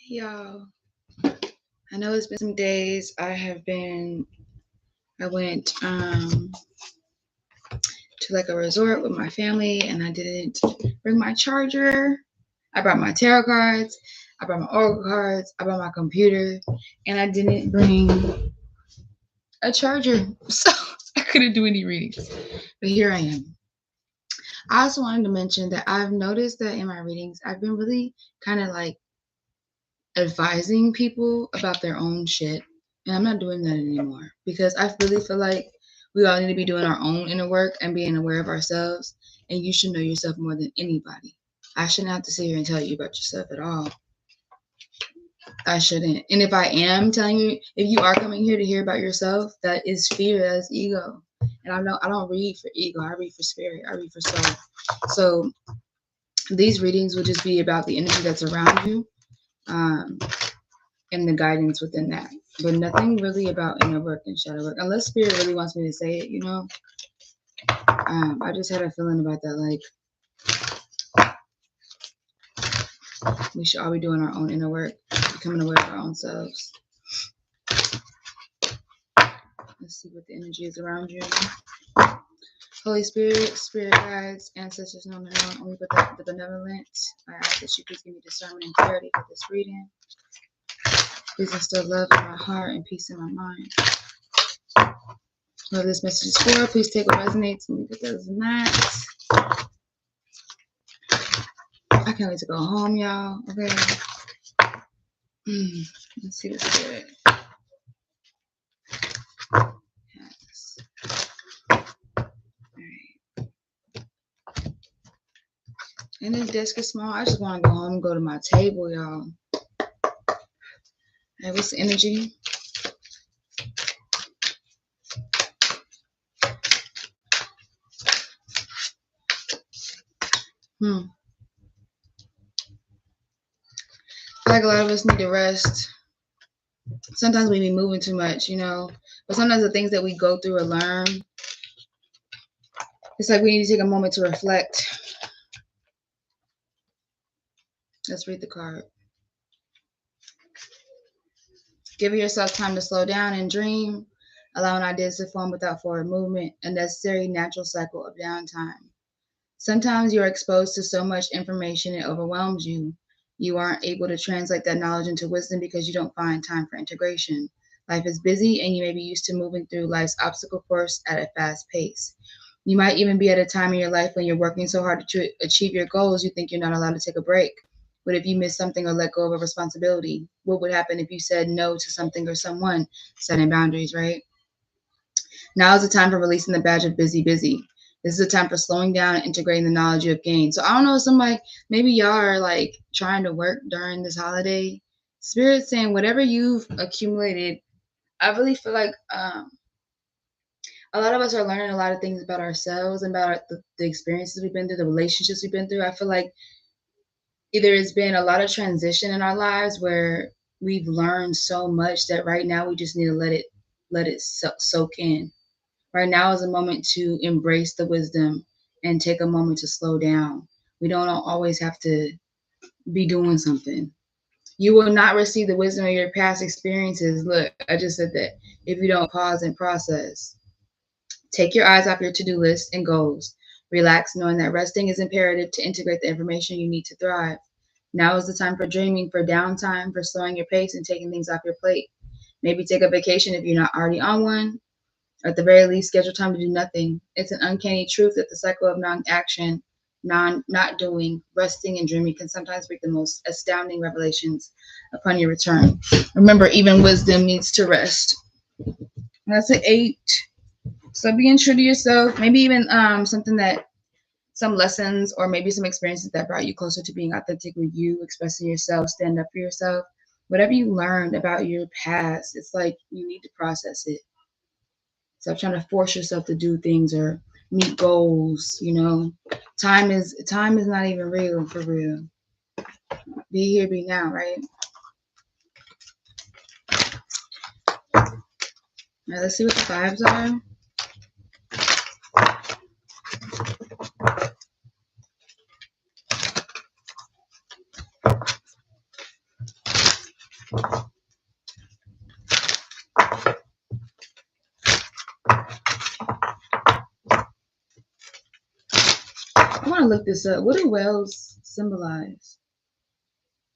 Y'all, I know it's been some days. I went to like a resort with my family, and I didn't bring my charger. I brought my tarot cards, I brought my oracle cards, I brought my computer, and I didn't bring a charger. So I couldn't do any readings. But here I am. I also wanted to mention that I've noticed that in my readings, I've been really kind of like advising people about their own shit. And I'm not doing that anymore because I really feel like we all need to be doing our own inner work and being aware of ourselves. And you should know yourself more than anybody. I shouldn't have to sit here and tell you about yourself at all. I shouldn't. And if I am telling you, if you are coming here to hear about yourself, that is fear, that is ego. And I don't read for ego. I read for spirit. I read for soul. So these readings will just be about the energy that's around you. And the guidance within that, but nothing really about inner work and shadow work, unless spirit really wants me to say it, I just had a feeling about that, like we should all be doing our own inner work, becoming aware of our own selves. Let's see what the energy is around you. Holy Spirit, spirit guides, ancestors known and known, only but the benevolent, I ask that you please give me discernment and clarity for this reading. Please instill love in my heart and peace in my mind. Whoever this message is for, please take what resonates and leave what does not. I can't wait to go home, y'all. Okay. Let's see the spirit. Yes. Alright. And this desk is small. I just want to go home and go to my table, y'all. Hey, what's the energy? I feel like a lot of us need to rest. Sometimes we be moving too much, but sometimes the things that we go through or learn, it's like we need to take a moment to reflect. Let's read the card. Give yourself time to slow down and dream, allowing ideas to form without forward movement, a necessary natural cycle of downtime. Sometimes you are exposed to so much information it overwhelms you. You aren't able to translate that knowledge into wisdom because you don't find time for integration. Life is busy and you may be used to moving through life's obstacle course at a fast pace. You might even be at a time in your life when you're working so hard to achieve your goals you think you're not allowed to take a break. What if you miss something or let go of a responsibility? What would happen if you said no to something or someone? Setting boundaries, right? Now is the time for releasing the badge of busy. This is a time for slowing down and integrating the knowledge you have gained. So I don't know, somebody, maybe y'all are like trying to work during this holiday. Spirit's saying whatever you've accumulated, I really feel like a lot of us are learning a lot of things about ourselves and about the experiences we've been through, the relationships we've been through. I feel like either it's been a lot of transition in our lives where we've learned so much that right now we just need to let it soak in. Right now is a moment to embrace the wisdom and take a moment to slow down. We don't always have to be doing something. You will not receive the wisdom of your past experiences. Look, I just said that. If you don't pause and process, take your eyes off your to-do list and goals. Relax, knowing that resting is imperative to integrate the information you need to thrive. Now is the time for dreaming, for downtime, for slowing your pace and taking things off your plate. Maybe take a vacation if you're not already on one. At the very least, schedule time to do nothing. It's an uncanny truth that the cycle of non-action, not doing, resting, and dreaming can sometimes bring the most astounding revelations upon your return. Remember, even wisdom needs to rest. That's an 8. So being true to yourself, maybe even some lessons or maybe some experiences that brought you closer to being authentically you, expressing yourself, stand up for yourself. Whatever you learned about your past, it's like you need to process it. Stop trying to force yourself to do things or meet goals. Time is not even real, for real. Be here, be now, right? All right, let's see what the vibes are. I want to look this up. What do whales symbolize?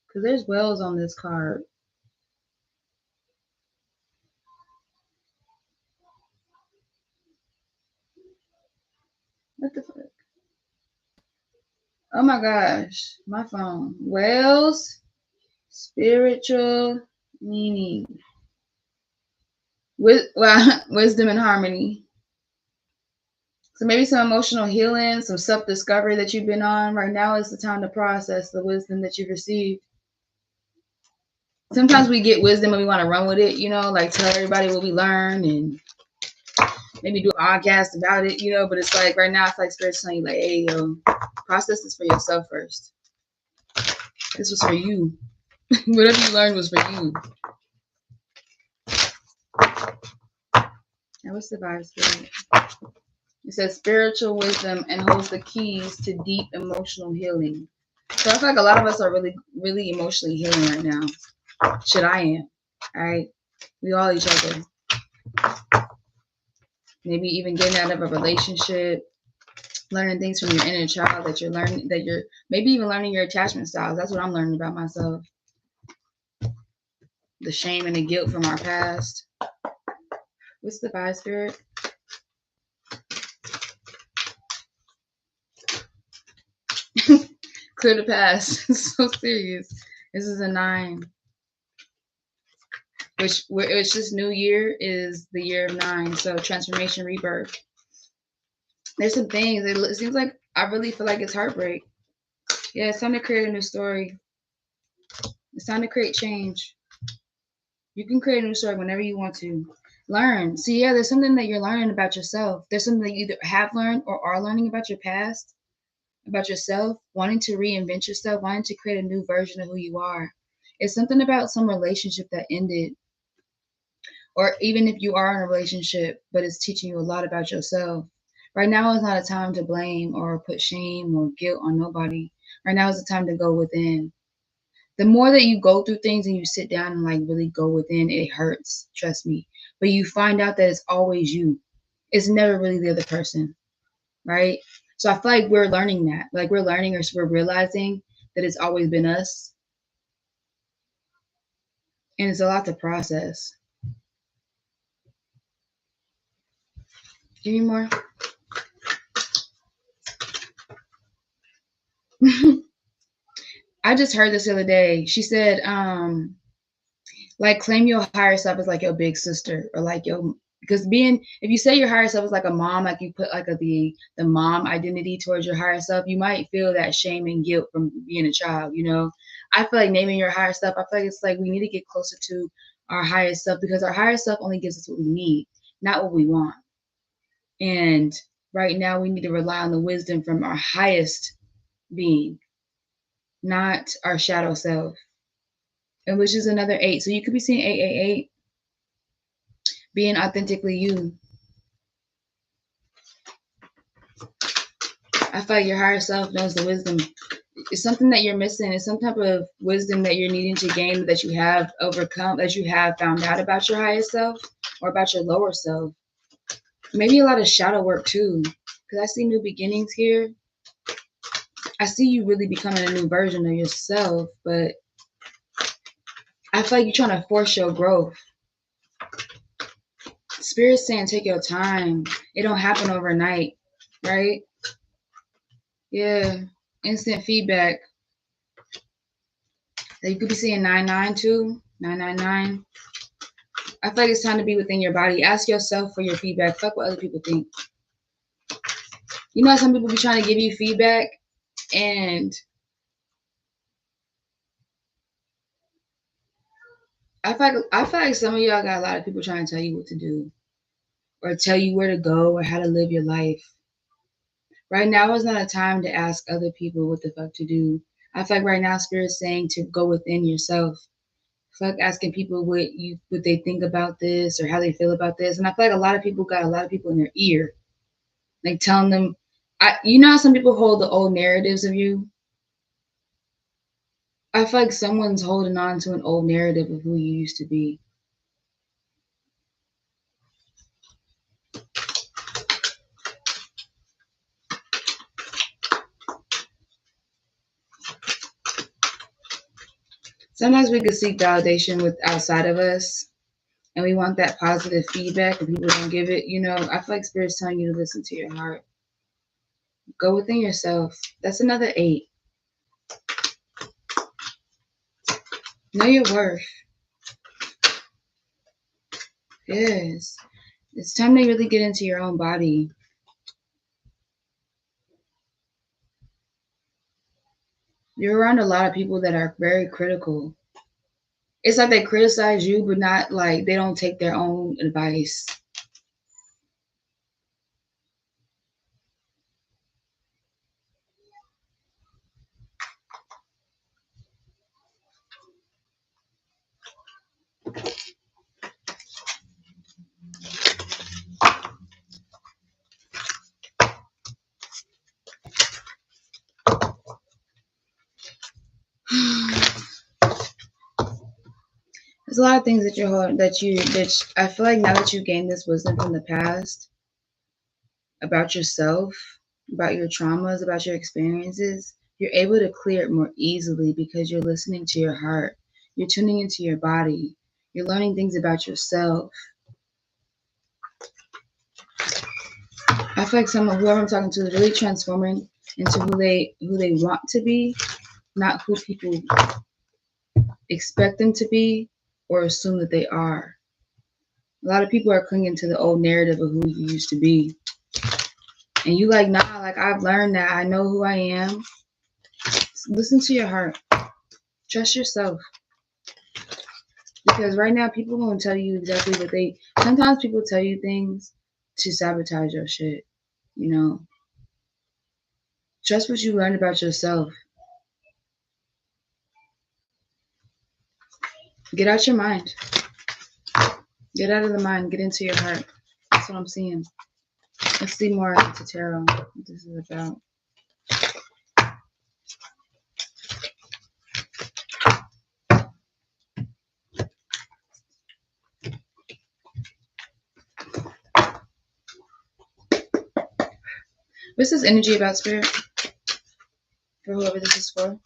Because there's whales on this card. What the fuck? Oh my gosh, my phone. Whales, spiritual meaning. Wisdom and harmony. So maybe some emotional healing, some self-discovery that you've been on. Right now is the time to process the wisdom that you've received. Sometimes we get wisdom and we want to run with it, like tell everybody what we learned and maybe do a podcast about it, but it's like right now I feel like Spirit's telling you like, hey, process this for yourself first. This was for you. Whatever you learned was for you. Now what's the vibe, Spirit? It says spiritual wisdom and holds the keys to deep emotional healing. So I feel like a lot of us are really, really emotionally healing right now. Shit, I am. All right. We all each other. Maybe even getting out of a relationship, learning things from your inner child that you're learning, that you're maybe even learning your attachment styles. That's what I'm learning about myself. The shame and the guilt from our past. What's the vibe, Spirit? Clear the past. It's so serious. This is a 9. Which this new year is the year of 9. So transformation, rebirth. There's some things. It seems like I really feel like it's heartbreak. Yeah, it's time to create a new story. It's time to create change. You can create a new story whenever you want to. Learn. See, yeah, there's something that you're learning about yourself. There's something that you either have learned or are learning about your past, about yourself, wanting to reinvent yourself, wanting to create a new version of who you are. It's something about some relationship that ended. Or even if you are in a relationship, but it's teaching you a lot about yourself. Right now is not a time to blame or put shame or guilt on nobody. Right now is the time to go within. The more that you go through things and you sit down and like really go within, it hurts, trust me. But you find out that it's always you. It's never really the other person, right? So I feel like we're learning that. Like we're learning or we're realizing that it's always been us. And it's a lot to process. Give me more. I just heard this the other day. She said, like claim your higher self as like your big sister or like your, because if you say your higher self is like a mom, like you put like the mom identity towards your higher self, you might feel that shame and guilt from being a child. I feel like naming your higher self, I feel like it's like we need to get closer to our higher self because our higher self only gives us what we need, not what we want. And right now we need to rely on the wisdom from our highest being, not our shadow self. And which is another 8. So you could be seeing 888, being authentically you. I feel like your higher self knows the wisdom. It's something that you're missing. It's some type of wisdom that you're needing to gain that you have overcome, that you have found out about your highest self or about your lower self. Maybe a lot of shadow work too. Because I see new beginnings here. I see you really becoming a new version of yourself, but I feel like you're trying to force your growth. Spirit's saying take your time. It don't happen overnight, right? Yeah. Instant feedback. You could be seeing 992, 999. I feel like it's time to be within your body. Ask yourself for your feedback. Fuck what other people think. You know how some people be trying to give you feedback and I feel like some of y'all got a lot of people trying to tell you what to do or tell you where to go or how to live your life. Right now is not a time to ask other people what the fuck to do. I feel like right now Spirit's saying to go within yourself. Fuck asking people what they think about this or how they feel about this. And I feel like a lot of people got a lot of people in their ear. Like telling them, you know how some people hold the old narratives of you? I feel like someone's holding on to an old narrative of who you used to be. Sometimes we can seek validation with outside of us, and we want that positive feedback, and people don't give it. I feel like Spirit's telling you to listen to your heart. Go within yourself. That's another 8. Know your worth. Yes. It's time to really get into your own body. You're around a lot of people that are very critical. It's like they criticize you, but not like they don't take their own advice. There's a lot of things that I feel like now that you gained this wisdom from the past about yourself, about your traumas, about your experiences, you're able to clear it more easily because you're listening to your heart. You're tuning into your body. You're learning things about yourself. I feel like whoever I'm talking to is really transforming into who they want to be, not who people expect them to be or assume that they are. A lot of people are clinging to the old narrative of who you used to be. And you like, nah, like I've learned that. I know who I am. Listen to your heart. Trust yourself. Because right now people won't tell you exactly what sometimes people tell you things to sabotage your shit. Trust what you learned about yourself. Get out your mind. Get out of the mind. Get into your heart. That's what I'm seeing. Let's see more into tarot. What this is about. What's this energy about, Spirit? For whoever this is for.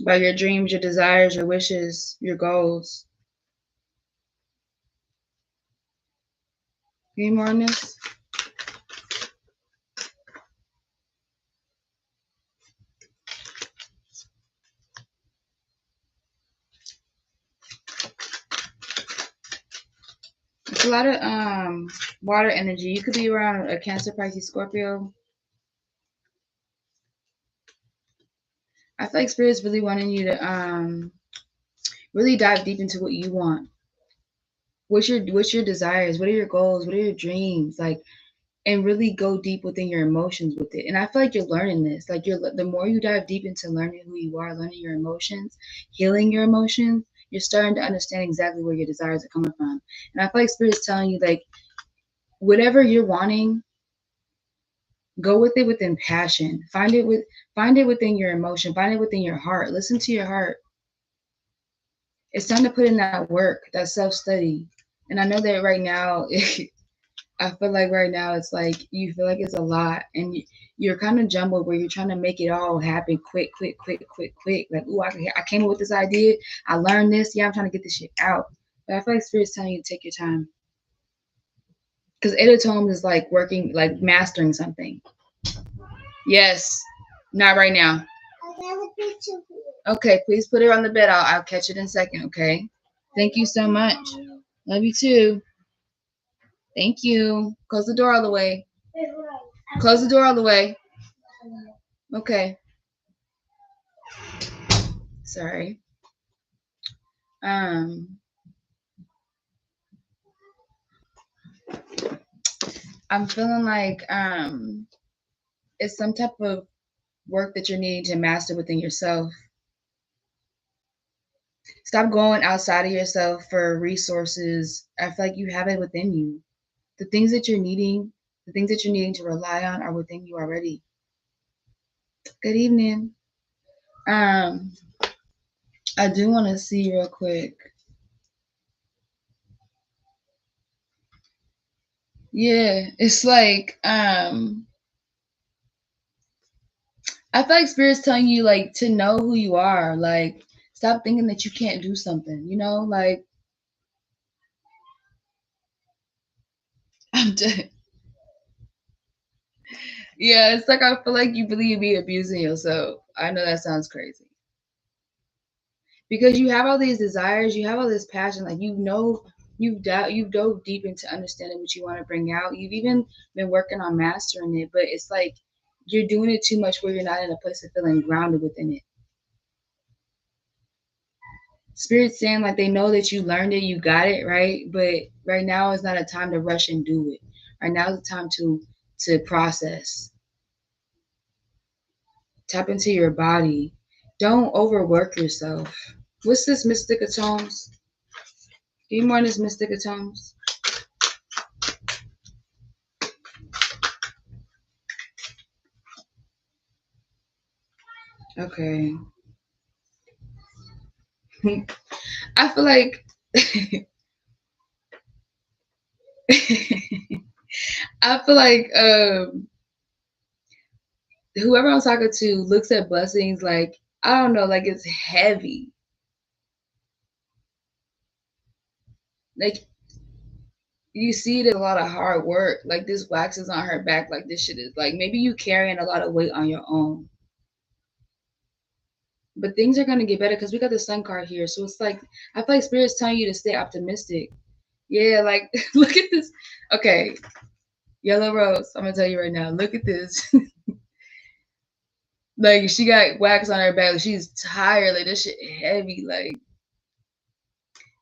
About your dreams, your desires, your wishes, your goals. Any more on this? It's a lot of water energy. You could be around a Cancer, Pisces, Scorpio. I feel like Spirit's really wanting you to really dive deep into what you want. What's your desires? What are your goals? What are your dreams? Like, and really go deep within your emotions with it. And I feel like you're learning this. Like the more you dive deep into learning who you are, learning your emotions, healing your emotions, you're starting to understand exactly where your desires are coming from. And I feel like Spirit's telling you, like, whatever you're wanting, go with it within passion. Find it within your emotion. Find it within your heart. Listen to your heart. It's time to put in that work, that self-study. And I know that right now, I feel like right now it's like you feel like it's a lot, and you're kind of jumbled where you're trying to make it all happen quick. Like, ooh, I came up with this idea. I learned this. Yeah, I'm trying to get this shit out. But I feel like Spirit's telling you to take your time. Because Editome is like working, like mastering something. Yes. Not right now. Okay, please put it on the bed. I'll catch it in a second, okay? Thank you so much. Love you too. Thank you. Close the door all the way. Close the door all the way. Okay. Sorry. I'm feeling like it's some type of work that you're needing to master within yourself. Stop going outside of yourself for resources. I feel like you have it within you. The things that you're needing to rely on are within you already. Good evening. I do want to see real quick. Yeah, it's like I feel like spirit's telling you like to know who you are. Like stop thinking that you can't do something. You know, like I'm just, yeah. It's like I feel like you really be abusing yourself. I know that sounds crazy because you have all these desires, you have all this passion. Like you know, you've dove deep into understanding what you want to bring out. You've even been working on mastering it, but it's like you're doing it too much where you're not in a place of feeling grounded within it. Spirit's saying like they know that you learned it, you got it, right? But right now is not a time to rush and do it. Right now is the time to process. Tap into your body. Don't overwork yourself. What's this Mystic Atoms? Give me more on this Mystic Atoms. Okay. I feel like I feel like whoever I'm talking to looks at blessings like I don't know, like it's heavy. Like you see it as a lot of hard work. Like this wax is on her back. Like this shit is like maybe you carrying a lot of weight on your own. But things are gonna get better because we got the sun card here. So it's like I feel like spirit's telling you to stay optimistic. Yeah, like look at this. Okay, yellow rose. I'm gonna tell you right now. Look at this. Like she got wax on her back. Like, she's tired. Like this shit heavy. Like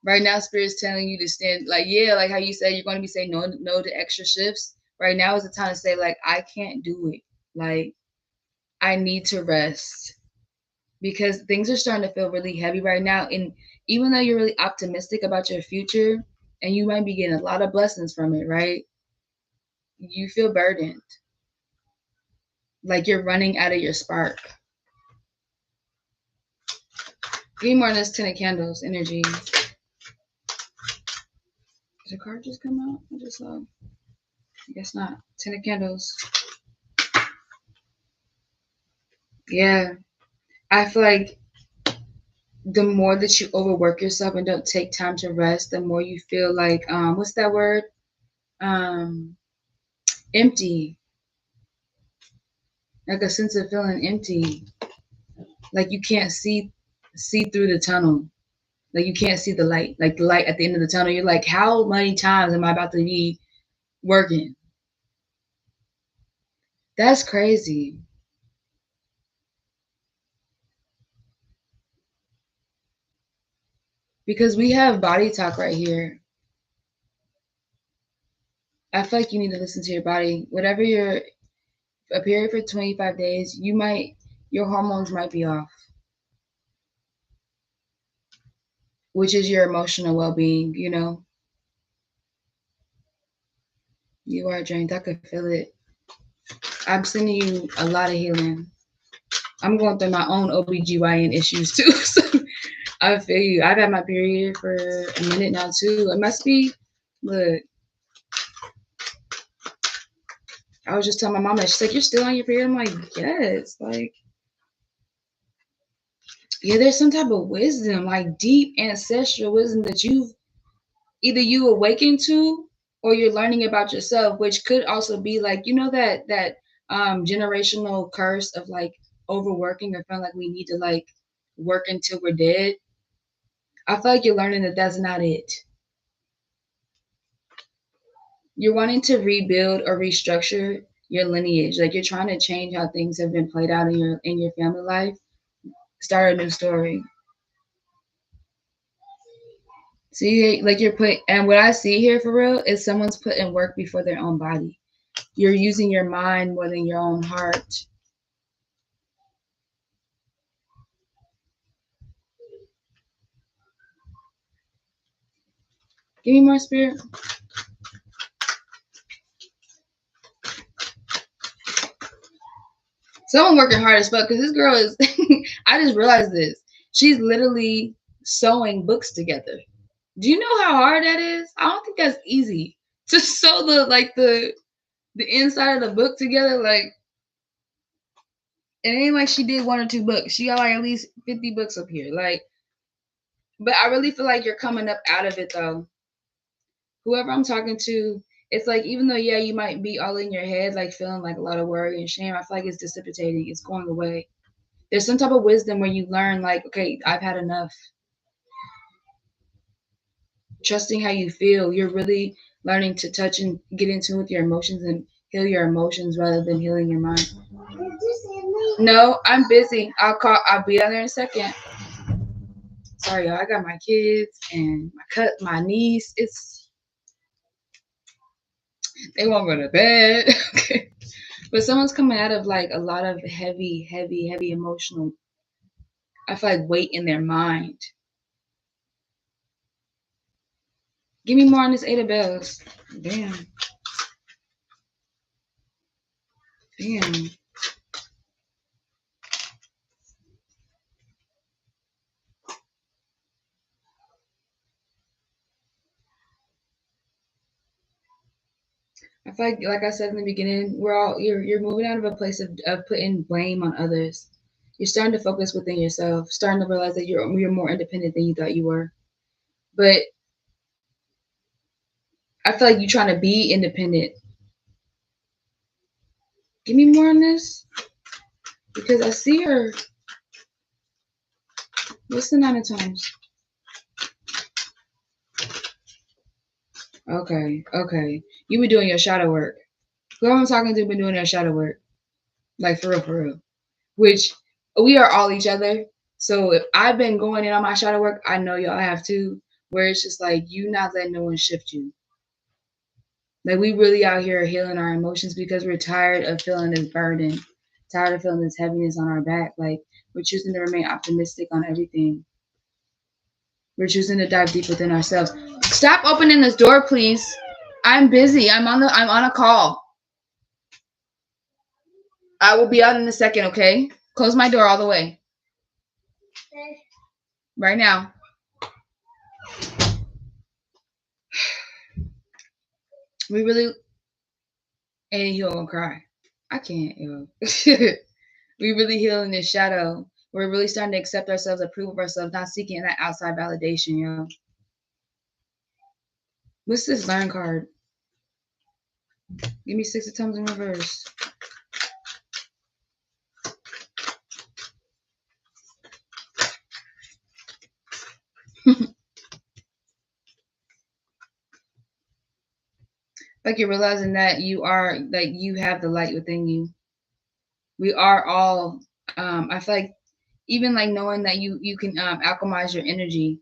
right now, spirit's telling you to stand. Like yeah, like how you said you're gonna be saying no to extra shifts. Right now is the time to say like I can't do it. Like I need to rest because things are starting to feel really heavy right now. And even though you're really optimistic about your future and you might be getting a lot of blessings from it, right? You feel burdened. Like you're running out of your spark. Give me more on this 10 of candles energy. Did the card just come out? I just saw. I guess not. 10 of candles. Yeah. I feel like the more that you overwork yourself and don't take time to rest, the more you feel like what's that word? Um empty. Like a sense of feeling empty. Like you can't see through the tunnel. Like you can't see the light. Like the light at the end of the tunnel. You're like, how many times am I about to be working? That's crazy. Because we have body talk right here. I feel like you need to listen to your body. Whatever you're a period for 25 days, your hormones might be off, which is your emotional well-being, you know. You are drained. I could feel it. I'm sending you a lot of healing. I'm going through my own OBGYN issues too. So I feel you. I've had my period for a minute now too. It must be, look, I was just telling my mom that she's like, you're still on your period? I'm like, yes. Like, yeah, there's some type of wisdom, like deep ancestral wisdom that you awaken to or you're learning about yourself, which could also be like, you know, that generational curse of like overworking or feeling like we need to like work until we're dead. I feel like you're learning that that's not it. You're wanting to rebuild or restructure your lineage. Like you're trying to change how things have been played out in your family life. Start a new story. See, like you're putting, and what I see here for real is someone's putting work before their own body. You're using your mind more than your own heart. Give me more spirit. Someone working hard as fuck because this girl is. I just realized this. She's literally sewing books together. Do you know how hard that is? I don't think that's easy to sew the inside of the book together. Like It ain't like she did 1 or 2 books. She got like at least 50 books up here. Like, but I really feel like you're coming up out of it though. Whoever I'm talking to, it's like, even though, yeah, you might be all in your head, like feeling like a lot of worry and shame, I feel like it's dissipating. It's going away. There's some type of wisdom where you learn, like, okay, I've had enough. Trusting how you feel. You're really learning to touch and get in tune with your emotions and heal your emotions rather than healing your mind. No, I'm busy. I'll be down there in a second. Sorry, y'all. I got my kids and my niece. They won't go to bed. Okay. But someone's coming out of like a lot of heavy emotional, I feel like, weight in their mind. Give me more on this 8 of bells. Damn. I feel like I said in the beginning, you're moving out of a place of putting blame on others. You're starting to focus within yourself, starting to realize that you're more independent than you thought you were. But I feel like you're trying to be independent. Give me more on this. Because I see her. What's the 9 of Times? Okay. You been doing your shadow work. Whoever I'm talking to been doing their shadow work. Like, for real. Which, we are all each other. So if I've been going in on my shadow work, I know y'all have too. Where it's just like, you not letting no one shift you. Like, we really out here healing our emotions because we're tired of feeling this burden. Tired of feeling this heaviness on our back. Like, we're choosing to remain optimistic on everything. We're choosing to dive deep within ourselves. Stop opening this door, please. I'm busy. I'm on a call. I will be out in a second, okay? Close my door all the way. Right now. We really ain't you gonna cry. I can't, yo. We really healing this shadow. We're really starting to accept ourselves, approve of ourselves, not seeking that outside validation, yo. What's this learn card? Give me 6 of Times in reverse. Like, you're realizing that you have the light within you. We are all, I feel like, even like knowing that you can alchemize your energy.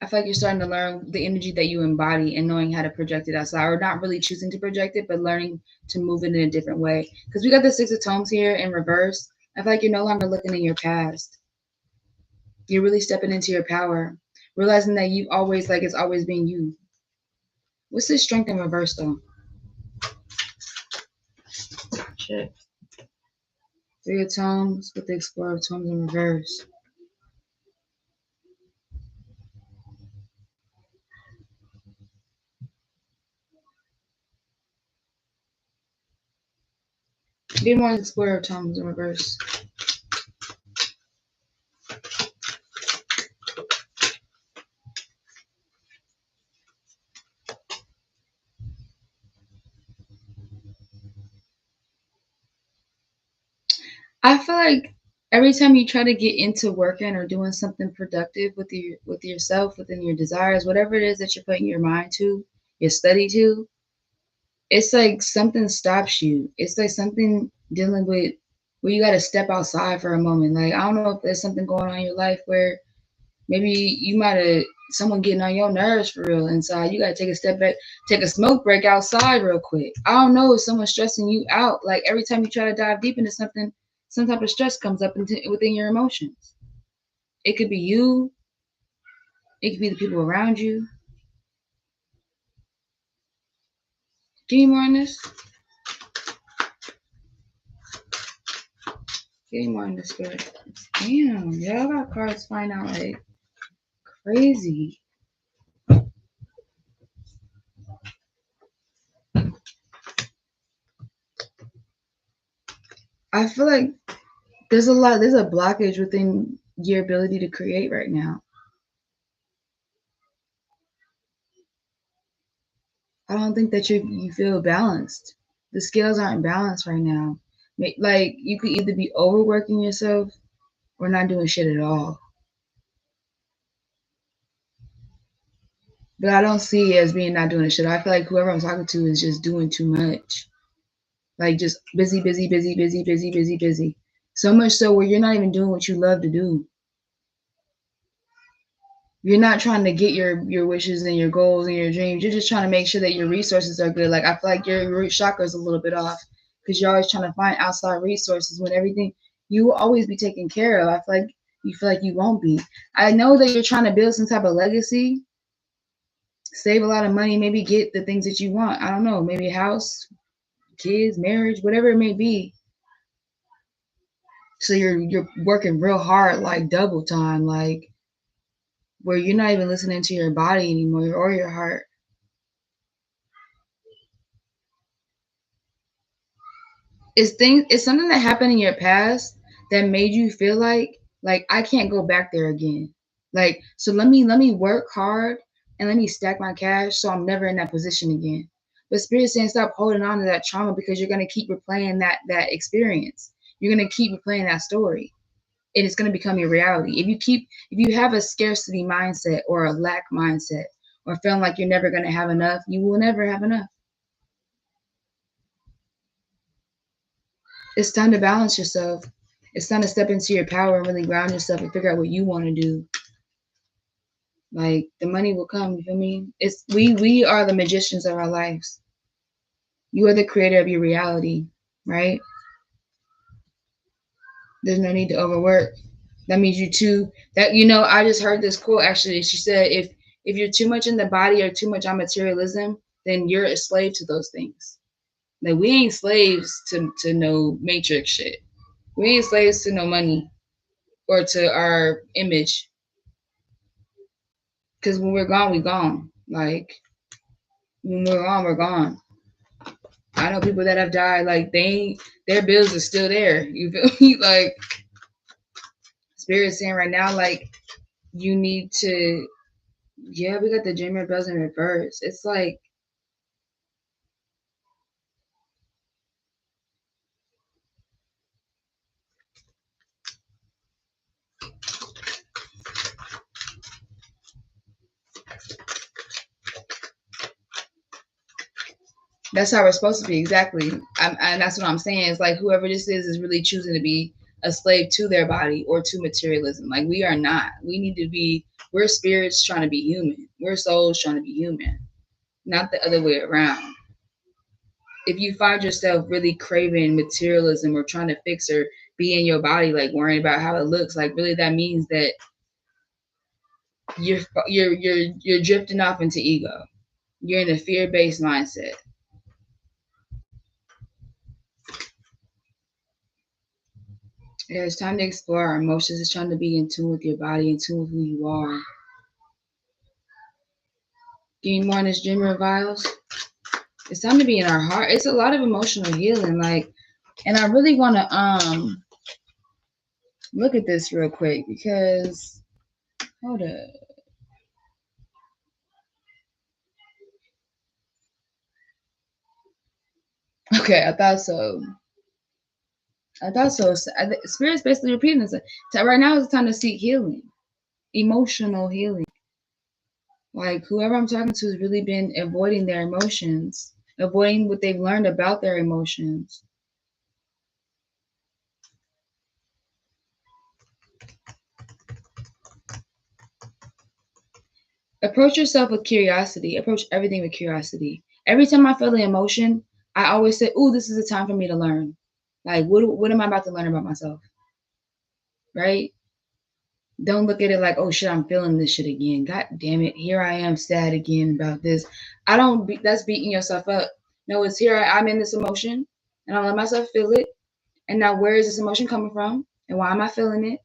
I feel like you're starting to learn the energy that you embody and knowing how to project it outside, or not really choosing to project it, but learning to move it in a different way. Because we got the 6 of Tomes here in reverse. I feel like you're no longer looking in your past. You're really stepping into your power, realizing that you always, like, it's always been you. What's this Strength in reverse though? Shit. 3 of Tomes with the Explorer of Tomes in reverse. Be more Explorer of Tomes in reverse. I feel like every time you try to get into working or doing something productive with yourself, within your desires, whatever it is that you're putting your mind to, your study to, it's like something stops you. It's like something dealing with where you got to step outside for a moment. Like, I don't know if there's something going on in your life where maybe you might have someone getting on your nerves for real inside. You got to take a step back, take a smoke break outside real quick. I don't know if someone's stressing you out. Like, every time you try to dive deep into something, some type of stress comes up within your emotions. It could be you. It could be the people around you. Give me more on this. Give me more on this, spirit. Damn, y'all got cards flying out like crazy. I feel like there's a blockage within your ability to create right now. I don't think that you feel balanced. The scales aren't balanced right now. Like you could either be overworking yourself or not doing shit at all. But I don't see it as being not doing shit. I feel like whoever I'm talking to is just doing too much. Like just busy, busy, busy, busy, busy, busy, busy. So much so where you're not even doing what you love to do. You're not trying to get your wishes and your goals and your dreams. You're just trying to make sure that your resources are good. Like I feel like your root chakra is a little bit off because you're always trying to find outside resources when everything you will always be taken care of. I feel like you won't be. I know that you're trying to build some type of legacy, save a lot of money, maybe get the things that you want. I don't know, maybe a house, kids, marriage, whatever it may be. So you're working real hard, like double time, like where you're not even listening to your body anymore or your heart. It's something that happened in your past that made you feel like I can't go back there again. Like so let me work hard and let me stack my cash so I'm never in that position again. But Spirit's saying stop holding on to that trauma because you're gonna keep replaying that experience. You're gonna keep replaying that story. And it's gonna become your reality. If you have a scarcity mindset or a lack mindset or feeling like you're never gonna have enough, you will never have enough. It's time to balance yourself. It's time to step into your power and really ground yourself and figure out what you want to do. Like the money will come, you feel me? It's we are the magicians of our lives. You are the creator of your reality, right? There's no need to overwork. That means I just heard this quote actually. She said if you're too much in the body or too much on materialism, then you're a slave to those things. Like we ain't slaves to no matrix shit. We ain't slaves to no money or to our image. Because when we're gone, we gone. Like when we're gone, we're gone. I know people that have died, like their bills are still there. You feel me? Like Spirit's saying right now, like you need to. Yeah, we got the Dreamer bells in reverse. It's like that's how we're supposed to be. Exactly. And that's what I'm saying. It's like whoever this is really choosing to be a slave to their body or to materialism. Like we are not. We need to be. We're spirits trying to be human. We're souls trying to be human, not the other way around. If you find yourself really craving materialism or trying to fix or be in your body, like worrying about how it looks, like really that means that you're drifting off into ego. You're in a fear-based mindset. Yeah, it's time to explore our emotions. It's trying to be in tune with your body, in tune with who you are. Give me more on this dreamer vials. It's time to be in our heart. It's a lot of emotional healing, like, and I really want to look at this real quick because hold up. Okay, I thought so. Spirit's basically repeating this. Right now is the time to seek healing, emotional healing. Like whoever I'm talking to has really been avoiding their emotions, avoiding what they've learned about their emotions. Approach yourself with curiosity. Approach everything with curiosity. Every time I feel the emotion, I always say, "Ooh, this is a time for me to learn." Like, what am I about to learn about myself? Right? Don't look at it like, "Oh shit, I'm feeling this shit again." God damn it, here I am sad again about this. I don't. That's beating yourself up. No, it's here. I'm in this emotion, and I let myself feel it. And now, where is this emotion coming from? And why am I feeling it?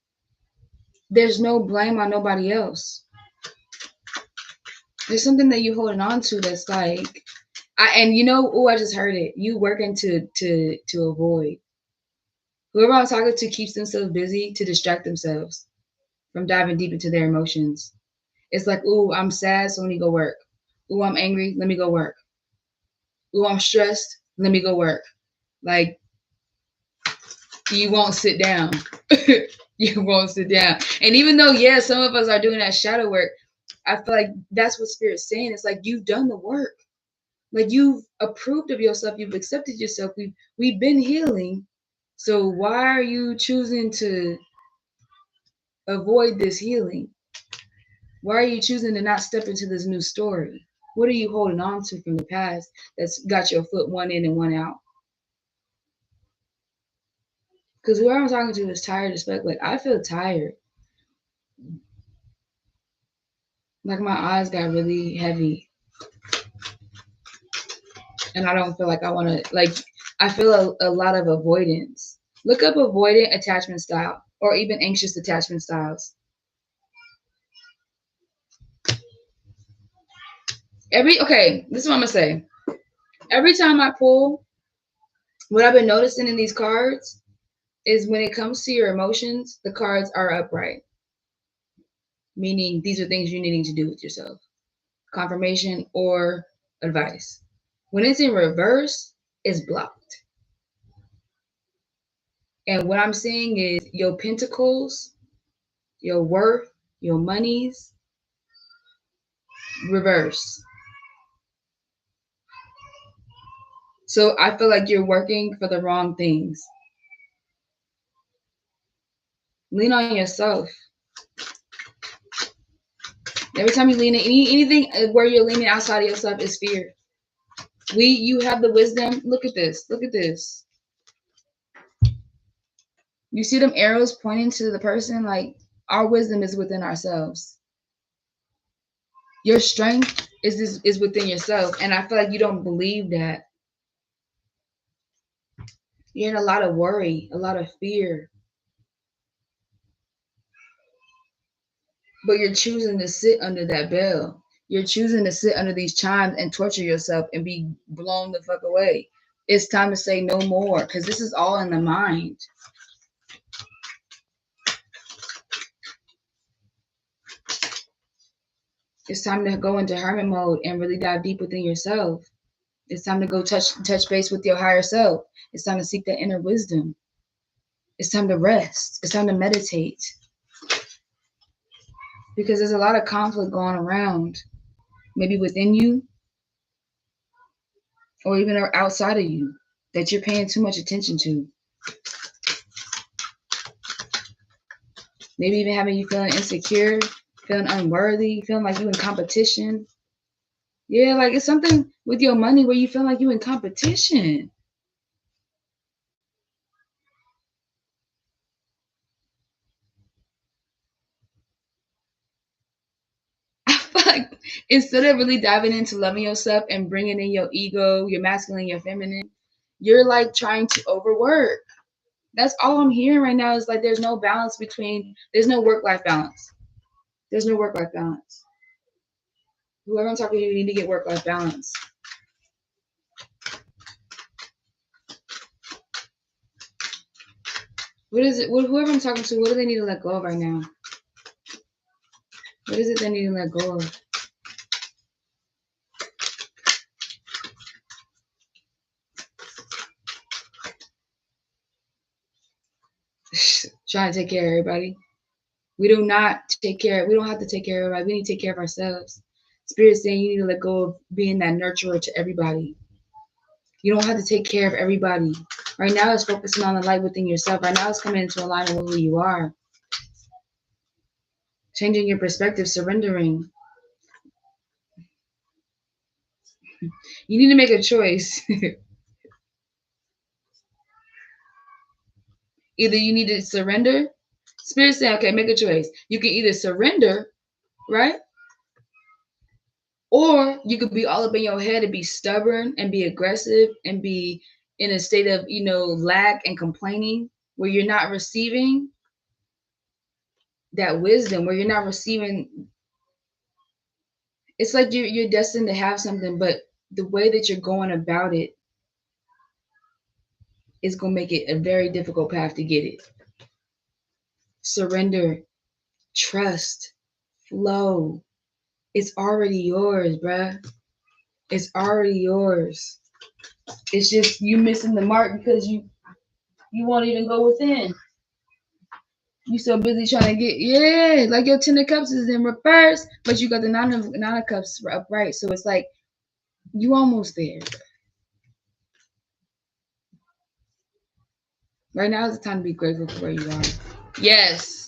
There's no blame on nobody else. There's something that you're holding on to that's like, I just heard it. You working to avoid. Whoever I'm talking to keeps themselves busy to distract themselves from diving deep into their emotions. It's like, ooh, I'm sad, so let me go work. Ooh, I'm angry, let me go work. Ooh, I'm stressed, let me go work. Like, you won't sit down. You won't sit down. And even though, yeah, some of us are doing that shadow work, I feel like that's what Spirit's saying. It's like you've done the work. Like you've approved of yourself, you've accepted yourself. We've been healing. So why are you choosing to avoid this healing? Why are you choosing to not step into this new story? What are you holding on to from the past that's got your foot one in and one out? Because whoever I'm talking to is tired as fuck. Like, I feel tired. Like, my eyes got really heavy. And I don't feel like I want to, like, I feel a lot of avoidance. Look up avoidant attachment style or even anxious attachment styles. Okay, this is what I'm going to say. Every time I pull, what I've been noticing in these cards is when it comes to your emotions, the cards are upright. Meaning these are things you're needing to do with yourself. Confirmation or advice. When it's in reverse, it's blocked. And what I'm seeing is your pentacles, your worth, your monies, reverse. So I feel like you're working for the wrong things. Lean on yourself. Every time you lean in, anything where you're leaning outside of yourself is fear. You have the wisdom. Look at this. Look at this. You see them arrows pointing to the person? Like, our wisdom is within ourselves. Your strength is within yourself. And I feel like you don't believe that. You're in a lot of worry, a lot of fear. But you're choosing to sit under that bell. You're choosing to sit under these chimes and torture yourself and be blown the fuck away. It's time to say no more, because this is all in the mind. It's time to go into hermit mode and really dive deep within yourself. It's time to go touch base with your higher self. It's time to seek that inner wisdom. It's time to rest. It's time to meditate. Because there's a lot of conflict going around, maybe within you or even outside of you, that you're paying too much attention to. Maybe even having you feeling insecure, feeling unworthy, feeling like you in competition. Yeah, like it's something with your money where you feel like you in competition. I feel like instead of really diving into loving yourself and bringing in your ego, your masculine, your feminine, you're like trying to overwork. That's all I'm hearing right now is like there's no balance there's no work-life balance. There's no work-life balance. Whoever I'm talking to, you need to get work-life balance. What is it? Whoever I'm talking to, what do they need to let go of right now? What is it they need to let go of? Trying to take care of everybody. We don't have to take care of everybody. We need to take care of ourselves. Spirit's saying you need to let go of being that nurturer to everybody. You don't have to take care of everybody. Right now it's focusing on the light within yourself. Right now it's coming into alignment with who you are. Changing your perspective, surrendering. You need to make a choice. Either you need to surrender. Spirit saying, okay, make a choice. You can either surrender, right? Or you could be all up in your head and be stubborn and be aggressive and be in a state of, lack and complaining where you're not receiving that wisdom, where you're not receiving. It's like you're destined to have something, but the way that you're going about it it's going to make it a very difficult path to get it. Surrender, trust, flow. It's already yours, bruh. It's already yours. It's just you missing the mark because you won't even go within. You so busy trying to get, like your 10 of cups is in reverse, but you got the nine of cups upright. So it's like you almost there. Right now is the time to be grateful for where you are. Yes.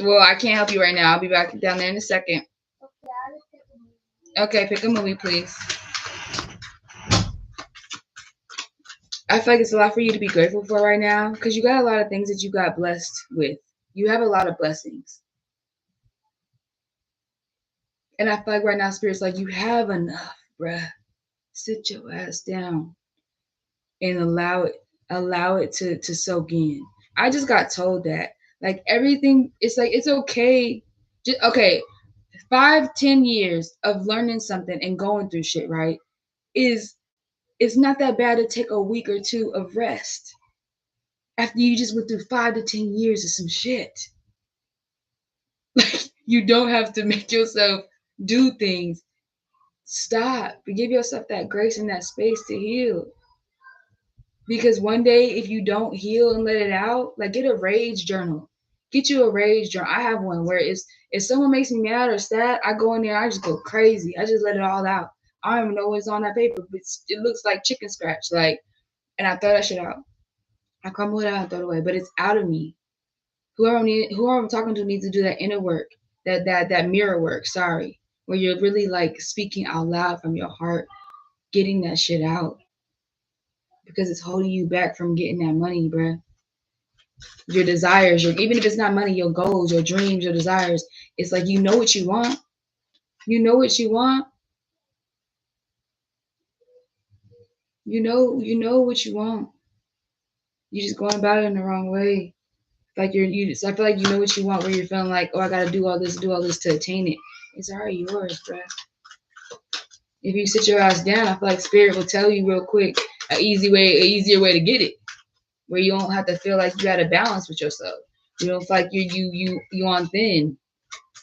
Well, I can't help you right now. I'll be back down there in a second. Okay, pick a movie, please. I feel like it's a lot for you to be grateful for right now because you got a lot of things that you got blessed with. You have a lot of blessings. And I feel like right now, Spirit's like, you have enough, bruh. Sit your ass down and allow it to soak in. I just got told that. Like everything, it's like, it's okay. Just, okay, 5-10 years of learning something and going through shit, right? It's not that bad to take a week or two of rest after you just went through 5 to 10 years of some shit. Like you don't have to make yourself do things. Stop. Give yourself that grace and that space to heal. Because one day, if you don't heal and let it out, like get a rage journal. Get you a rage journal. I have one where if someone makes me mad or sad, I go in there, I just go crazy. I just let it all out. I don't even know what's on that paper, but it looks like chicken scratch. Like, and I throw that shit out. I crumble it out and throw it away. But it's out of me. Whoever I'm talking to needs to do that inner work, that mirror work. Sorry, where you're really like speaking out loud from your heart, getting that shit out. Because it's holding you back from getting that money, bruh. Your desires, even if it's not money, your goals, your dreams, your desires. It's like you know what you want. You know what you want. You know what you want. You're just going about it in the wrong way. Like I feel like you know what you want, where you're feeling like, oh, I gotta do all this to attain it. It's already yours, bruh. If you sit your ass down, I feel like Spirit will tell you real quick an easier way to get it, where you don't have to feel like you got to balance with yourself. You don't feel like you on thin,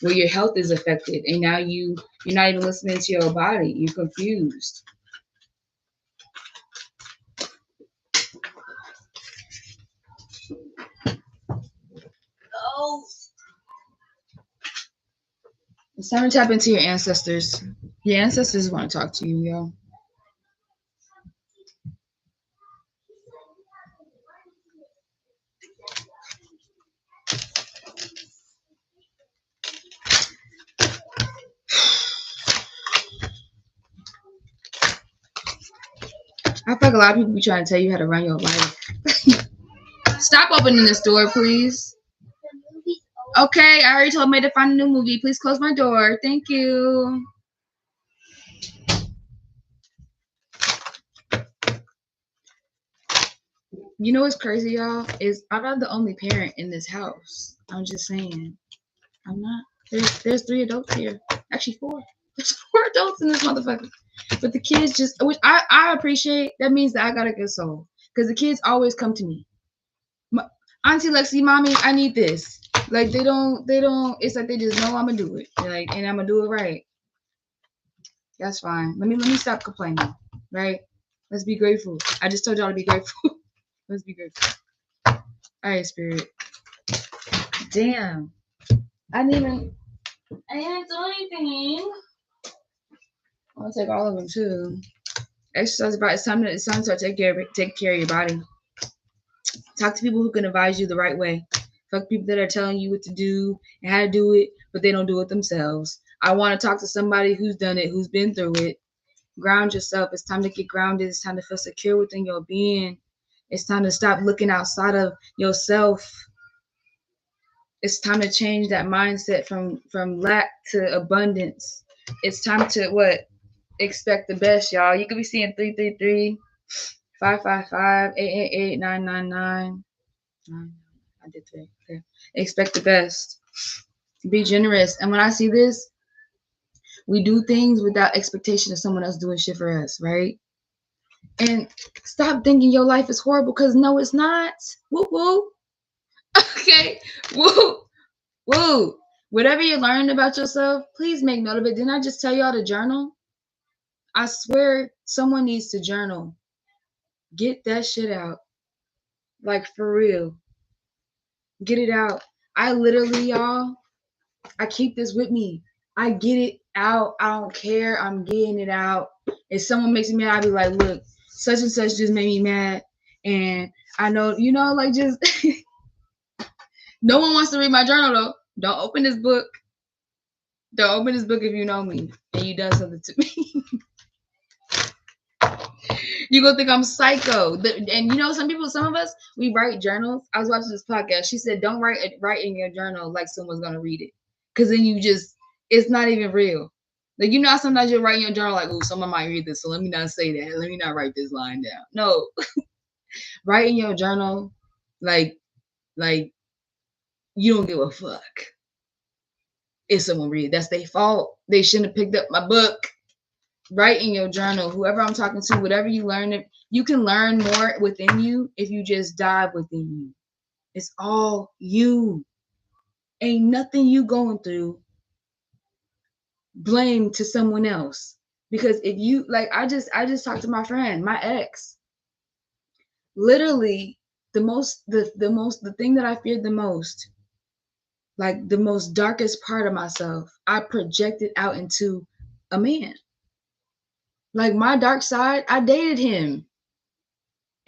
where your health is affected, and now you're not even listening to your body. You're confused. Oh, it's time to tap into your ancestors. Your ancestors want to talk to you, yo. I feel like a lot of people be trying to tell you how to run your life. Stop opening this door, please. Okay, I already told me to find a new movie. Please close my door. Thank you. You know what's crazy, y'all? Is I'm not the only parent in this house. I'm just saying. I'm not. There's 3 adults here. Actually 4. There's 4 adults in this motherfucker. But the kids just, which I appreciate. That means that I got a good soul. Because the kids always come to me. Auntie Lexi, mommy, I need this. Like they don't. It's like they just know I'm gonna do it. Like, and I'm gonna do it right. That's fine. Let me stop complaining. Right? Let's be grateful. I just told y'all to be grateful. Let's be grateful. All right, Spirit. Damn. I didn't do anything. I'll take all of them too. Exercise about it's time to start take care of your body. Talk to people who can advise you the right way. Fuck people that are telling you what to do and how to do it, but they don't do it themselves. I want to talk to somebody who's done it, who's been through it. Ground yourself. It's time to get grounded. It's time to feel secure within your being. It's time to stop looking outside of yourself. It's time to change that mindset from lack to abundance. It's time to expect the best, y'all. You could be seeing 333, 555, 888, 999. I did 3. Okay. Expect the best. Be generous. And when I see this, We do things without expectation of someone else doing shit for us, right? And stop thinking your life is horrible, because no, it's not. Woo woo. Okay. Woo woo. Whatever you learned about yourself, please make note of it. Didn't I just tell y'all to journal? I swear someone needs to journal. Get that shit out. Like, for real. Get it out. I literally, y'all, I keep this with me. I get it out. I don't care. I'm getting it out. If someone makes me mad, I'll be like, look, such and such just made me mad. And I know, like, just no one wants to read my journal though. Don't open this book. Don't open this book if you know me and you done something to me. You gonna think I'm psycho. And some of us, we write journals. I was watching this podcast. She said, don't write in your journal like someone's gonna read it, because then it's not even real. Like, sometimes you'll write in your journal like, oh, someone might read this, so let me not say that. Let me not write this line down. No, write in your journal like you don't give a fuck if someone read it. That's their fault. They shouldn't have picked up my book. Write in your journal. Whoever I'm talking to, whatever you learn, you can learn more within you if you just dive within you. It's all you. Ain't nothing you going through blame to someone else. Because if you, like, I just talked to my friend, my ex. Literally, the thing that I feared the most, like the most darkest part of myself, I projected out into a man. Like, my dark side, I dated him.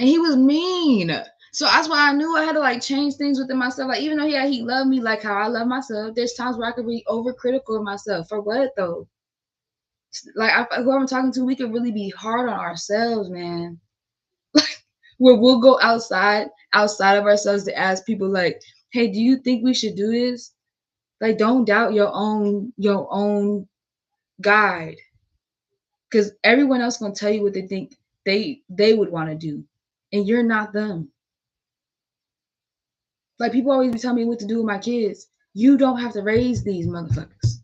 And he was mean. So that's why I knew I had to, like, change things within myself. Like, even though he loved me like how I love myself, there's times where I could be overcritical of myself. For what though? Like, whoever I'm talking to, we could really be hard on ourselves, man. Like, where we'll go outside of ourselves to ask people like, hey, do you think we should do this? Like, don't doubt your own guide. Because everyone else gonna tell you what they think they would want to do. And you're not them. Like, people always be telling me what to do with my kids. You don't have to raise these motherfuckers.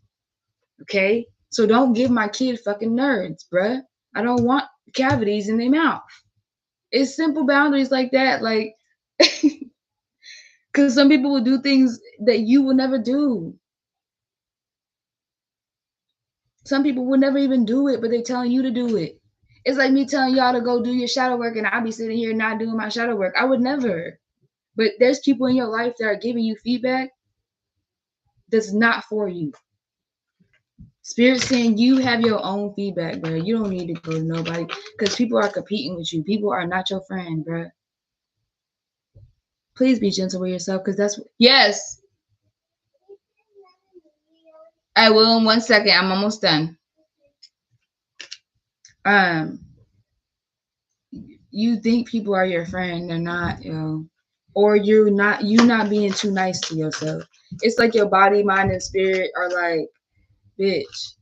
Okay? So don't give my kid fucking nerds, bruh. I don't want cavities in their mouth. It's simple boundaries like that. Like, because some people will do things that you will never do. Some people will never even do it, but they're telling you to do it. It's like me telling y'all to go do your shadow work, and I'll be sitting here not doing my shadow work. I would never. But there's people in your life that are giving you feedback that's not for you. Spirit saying you have your own feedback, bro. You don't need to go to nobody, because people are competing with you. People are not your friend, bro. Please be gentle with yourself, because that's yes. I will in 1 second. I'm almost done. You think people are your friend, they're not, or you not being too nice to yourself. It's like your body, mind, and spirit are like, bitch.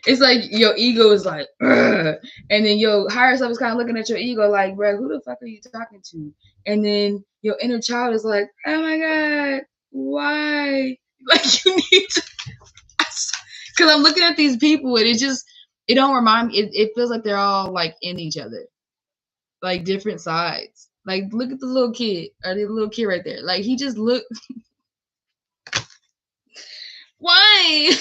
It's like your ego is like, ugh. And then your higher self is kind of looking at your ego like, bro, who the fuck are you talking to? And then your inner child is like, oh my god, why? Like, you need to, because I'm looking at these people and it don't remind me. It feels like they're all like in each other, like different sides. Like, look at the little kid, or the little kid right there. Like, he just looked. Why?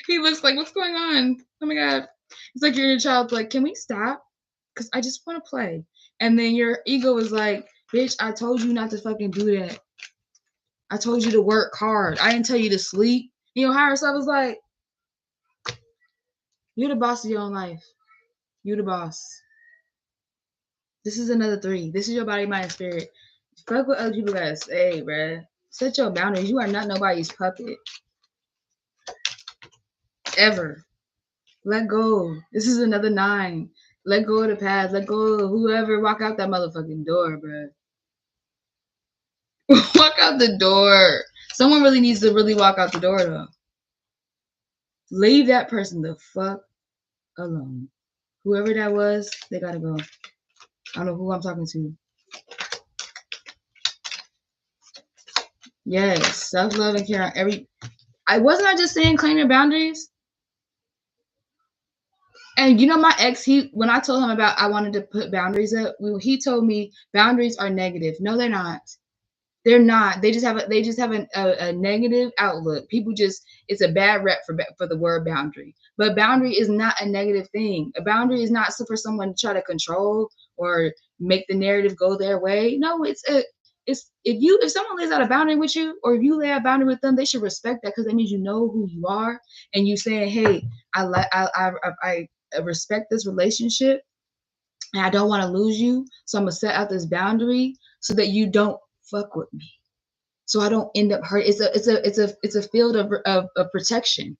He looks like, what's going on? Oh my god. It's like your inner child's like, can we stop? Because I just want to play. And then your ego is like, bitch, I told you not to fucking do that. I told you to work hard. I didn't tell you to sleep. Higher self is like, you're the boss of your own life. You're the boss. This is another 3. This is your body, mind, and spirit. Fuck what other people gotta say, bruh. Set your boundaries. You are not nobody's puppet. Ever. Let go. This is another 9. Let go of the past. Let go of whoever. Walk out that motherfucking door, bruh. Walk out the door. Someone really needs to really walk out the door, though. Leave that person the fuck alone. Whoever that was, they gotta go. I don't know who I'm talking to. Yes, self-love and care. I wasn't I just saying claim your boundaries? And you know, my ex, when I told him about I wanted to put boundaries up, he told me boundaries are negative. No, they're not. They're not. They just have a negative outlook. People just it's a bad rep for the word boundary. But boundary is not a negative thing. A boundary is not for someone to try to control or make the narrative go their way. No, it's if someone lays out a boundary with you, or if you lay out a boundary with them, they should respect that, because that means you know who you are, and you saying, hey, I respect this relationship, and I don't want to lose you, so I'm gonna set out this boundary so that you don't fuck with me, so I don't end up hurt. It's a field of protection.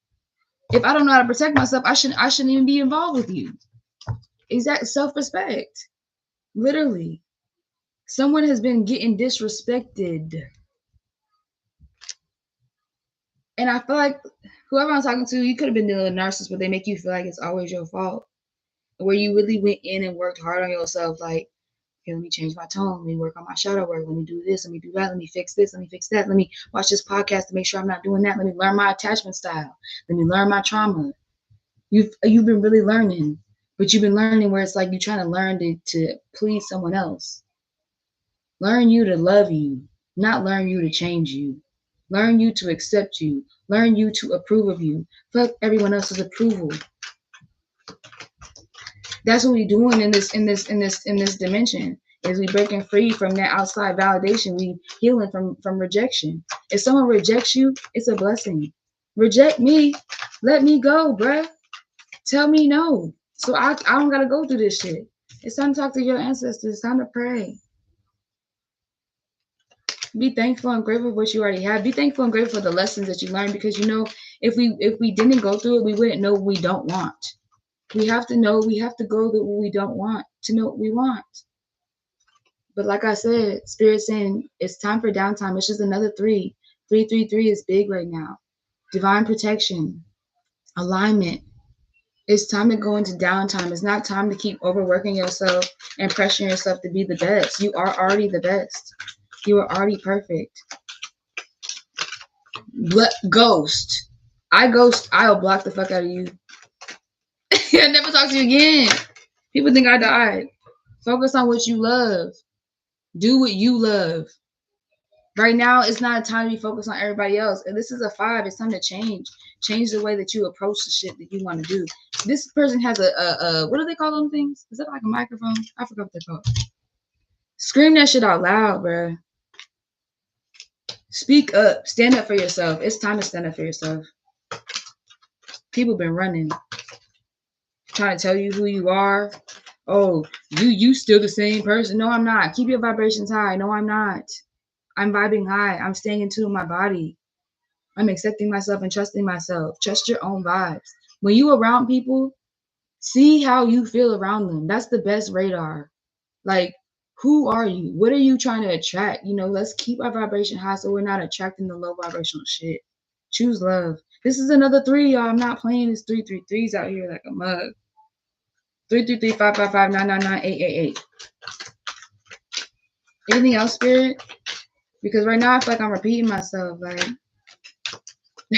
If I don't know how to protect myself, I shouldn't even be involved with you. Exact self-respect. Literally, someone has been getting disrespected, and I feel like whoever I'm talking to, you could have been dealing with a narcissist, but they make you feel like it's always your fault, where you really went in and worked hard on yourself, like, okay, let me change my tone. Let me work on my shadow work. Let me do this. Let me do that. Let me fix this. Let me fix that. Let me watch this podcast to make sure I'm not doing that. Let me learn my attachment style. Let me learn my trauma. You've been really learning, but you've been learning where it's like you're trying to learn to please someone else. Learn you to love you, not learn you to change you. Learn you to accept you. Learn you to approve of you. Fuck everyone else's approval. That's what we're doing in this dimension. Is we breaking free from that outside validation. We healing from rejection. If someone rejects you, it's a blessing. Reject me, let me go, bruh. Tell me no, so I don't gotta go through this shit. It's time to talk to your ancestors. It's time to pray. Be thankful and grateful for what you already have. Be thankful and grateful for the lessons that you learned, because you know, if we didn't go through it, we wouldn't know what we don't want. We have to know. We have to go through what we don't want to know what we want. But like I said, Spirit saying it's time for downtime. It's just another 3. 333 is big right now. Divine protection, alignment. It's time to go into downtime. It's not time to keep overworking yourself and pressuring yourself to be the best. You are already the best. You are already perfect. Ghost. I'll block the fuck out of you. I'll never talk to you again. People think I died. Focus on what you love. Do what you love. Right now, it's not a time to be focused on everybody else. And this is a 5. It's time to change. Change the way that you approach the shit that you want to do. This person has a what do they call them things? Is that like a microphone? I forgot what they're called. Scream that shit out loud, bro. Speak up. Stand up for yourself. It's time to stand up for yourself. People been running, trying to tell you who you are. Oh, you still the same person. No, I'm not. Keep your vibrations high. No, I'm not. I'm vibing high. I'm staying in tune with my body. I'm accepting myself and trusting myself. Trust your own vibes. When you around people, see how you feel around them. That's the best radar. Like, who are you? What are you trying to attract? You know, let's keep our vibration high so we're not attracting the low vibrational shit. Choose love. This is another 3, y'all. I'm not playing this 333s out here like a mug. 333-555-999-888. Anything else, Spirit? Because right now I feel like I'm repeating myself. Like,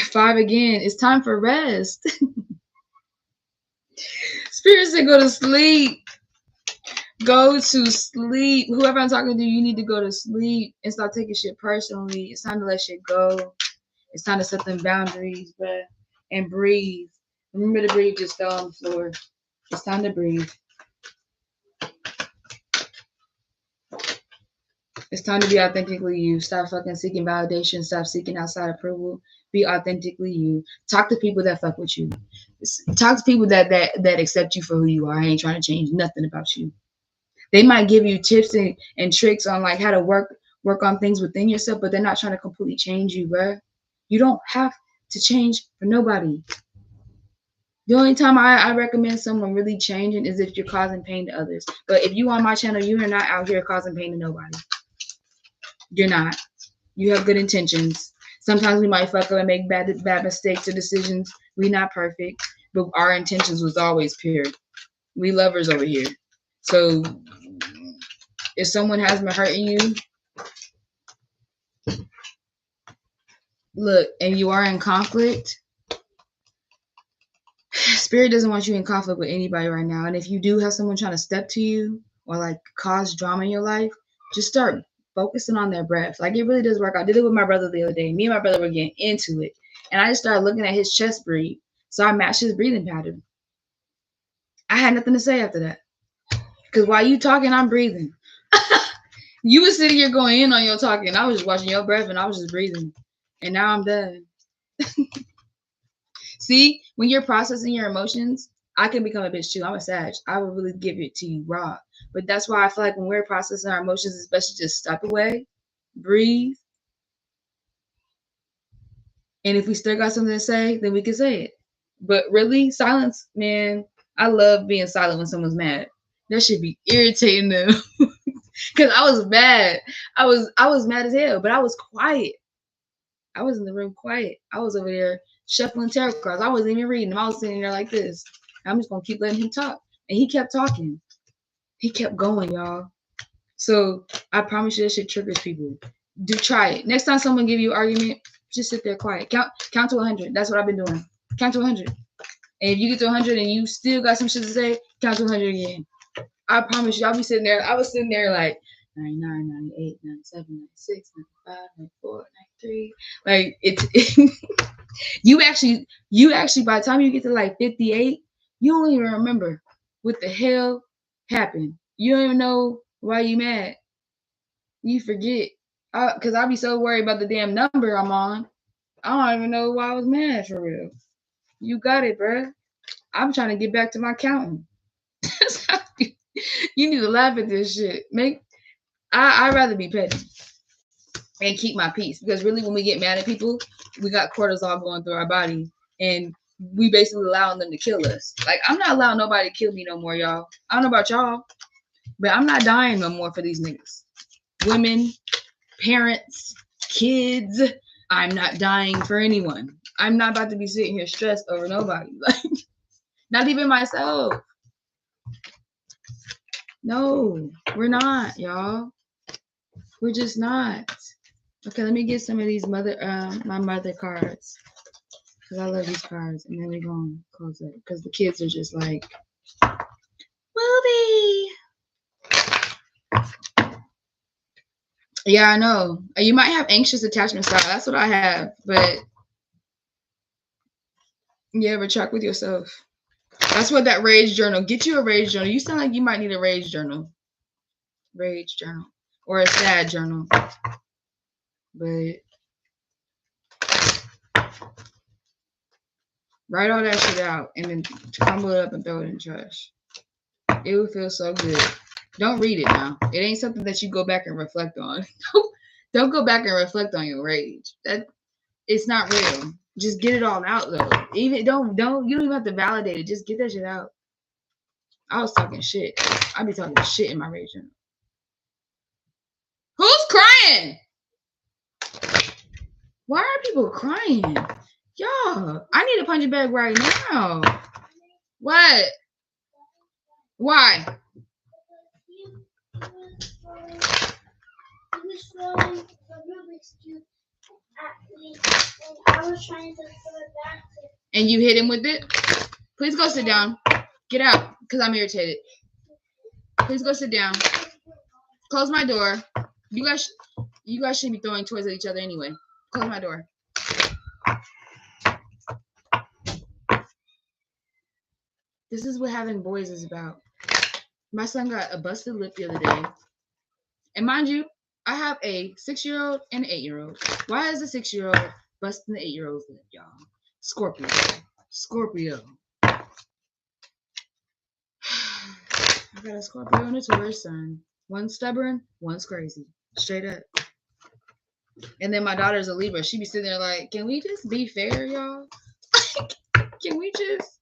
5 again. It's time for rest. Spirit said go to sleep. Go to sleep. Whoever I'm talking to, you need to go to sleep and stop taking shit personally. It's time to let shit go. It's time to set them boundaries, bruh. And breathe. Remember to breathe. Just fell on the floor. It's time to breathe. It's time to be authentically you. Stop fucking seeking validation. Stop seeking outside approval. Be authentically you. Talk to people that fuck with you. Talk to people that accept you for who you are. I ain't trying to change nothing about you. They might give you tips and tricks on like how to work on things within yourself, but they're not trying to completely change you, bro. You don't have to change for nobody. The only time I recommend someone really changing is if you're causing pain to others. But if you on my channel, you are not out here causing pain to nobody. You're not. You have good intentions. Sometimes we might fuck up and make bad mistakes or decisions. We're not perfect, but our intentions was always pure. We lovers over here. So if someone has been hurting you, Look, and you are in conflict, Spirit doesn't want you in conflict with anybody right now. And if you do have someone trying to step to you or like cause drama in your life, just start focusing on their breath. Like it really does work. I did it with my brother the other day. Me and my brother were getting into it. And I just started looking at his chest breathe. So I matched his breathing pattern. I had nothing to say after that. Because while you talking, I'm breathing. You was sitting here going in on your talking. I was just watching your breath and I was just breathing. And now I'm done. See, when you're processing your emotions, I can become a bitch too. I'm a Sag. I will really give it to you raw. But that's why I feel like when we're processing our emotions, it's best to just step away, breathe. And if we still got something to say, then we can say it. But really, silence, man, I love being silent when someone's mad. That should be irritating them. Because I was mad. I was mad as hell, but I was quiet. I was in the room quiet. I was over there shuffling tarot cards. I wasn't even reading them. I was sitting there like this. I'm just gonna keep letting him talk. And he kept talking. He kept going, y'all. So I promise you that shit triggers people. Do try it. Next time someone give you an argument, just sit there quiet. Count to 100. That's what I've been doing. Count to 100. And if you get to 100 and you still got some shit to say, count to 100 again. I promise you, I'll be sitting there. I was sitting there like 99, 98, 97, 96, 95, 94, 93. Like it's you actually by the time you get to like 58, you don't even remember what the hell happened. You don't even know why you mad. You forget. Cause I'll be so worried about the damn number I'm on. I don't even know why I was mad for real. You got it, bruh. I'm trying to get back to my counting. You need to laugh at this shit. I'd rather be petty and keep my peace, because really when we get mad at people, we got cortisol going through our body and we basically allowing them to kill us. Like I'm not allowing nobody to kill me no more, y'all. I don't know about y'all, but I'm not dying no more for these niggas. Women, parents, kids. I'm not dying for anyone. I'm not about to be sitting here stressed over nobody. Like not even myself. No, we're not, y'all. We're just not. Okay, let me get some of these my mother cards, because I love these cards, and then we're gonna close it because the kids are just like, movie. Yeah, I know. You might have anxious attachment style. That's what I have, but yeah, but track with yourself. That's what that rage journal. Get you a rage journal. You sound like you might need a rage journal. Rage journal or a sad journal, but write all that shit out and then crumble it up and throw it in the trash. It would feel so good. Don't read it now. It ain't something that you go back and reflect on. Don't go back and reflect on your rage. That it's not real. Just get it all out though. Even don't you don't even have to validate it. Just get that shit out. I was talking shit. I be talking shit in my rage journal. Who's crying? Why are people crying? Y'all, I need a punching bag right now. What? Why? He was throwing the Rubik's Cube at me, and I was trying to throw it back to him. And you hit him with it? Please go sit down. Get out, because I'm irritated. Please go sit down. Close my door. You guys shouldn't be throwing toys at each other anyway. Close my door. This is what having boys is about. My son got a busted lip the other day. And mind you, I have a 6-year-old and an 8-year-old. Why is the 6-year-old busting the 8-year-old's lip, y'all? Scorpio. I got a Scorpio and a Taurus son. One's stubborn, one's crazy. Straight up. And then my daughter's a Libra. She be sitting there like, can we just be fair, y'all? Can we just...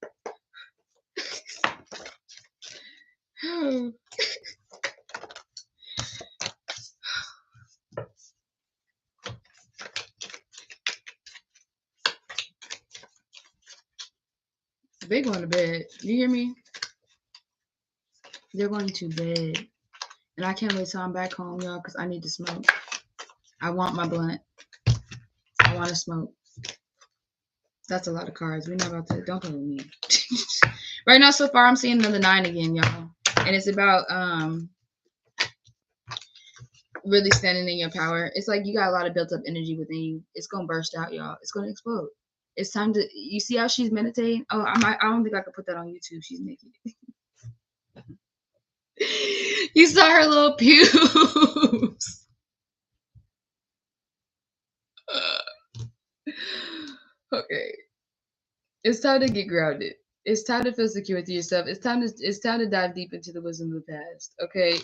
They're going to bed. You hear me? They're going to bed. And I can't wait till I'm back home, y'all, because I need to smoke. I want my blunt. want to smoke. That's a lot of cards. We're not about to. Don't play with me. Right now, so far, I'm seeing another 9 again, y'all. And it's about really standing in your power. It's like you got a lot of built up energy within you. It's gonna burst out, y'all. It's gonna explode. It's time to. You see how she's meditating? Oh, I don't think I could put that on YouTube. She's naked. You saw her little pubes. Okay. It's time to get grounded. It's time to feel secure with yourself. It's time to dive deep into the wisdom of the past. Okay,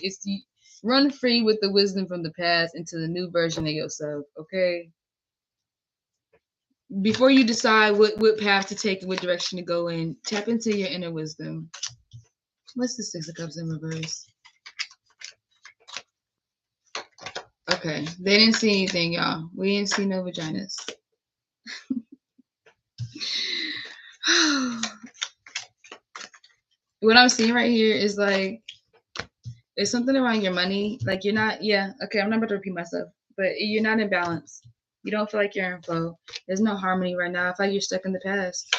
run free with the wisdom from the past into the new version of yourself. Okay. Before you decide what path to take and what direction to go in, tap into your inner wisdom. What's the 6 of Cups in reverse? Okay, they didn't see anything, y'all. We didn't see no vaginas. What I'm seeing right here is like it's something around your money. Like you're not, okay, I'm not about to repeat myself, but you're not in balance. You don't feel like you're in flow. There's no harmony right now. I feel like you're stuck in the past.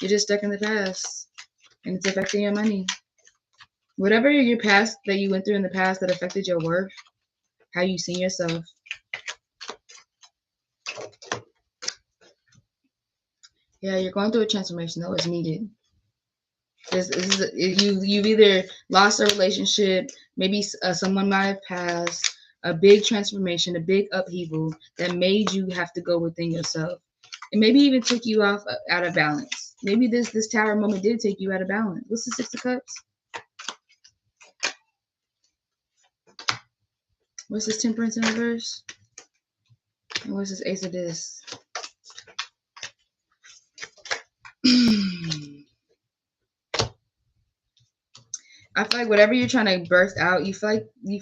You're just stuck in the past. And it's affecting your money. Whatever your past that you went through in the past that affected your worth, how you see yourself. Yeah, you're going through a transformation that was needed. You've either lost a relationship, maybe someone might have passed, a big transformation, a big upheaval that made you have to go within yourself, and maybe even took you out of balance. Maybe this tower moment did take you out of balance. What's the 6 of Cups? What's this Temperance in reverse? And what's this Ace of Discs? I feel like whatever you're trying to birth out, you feel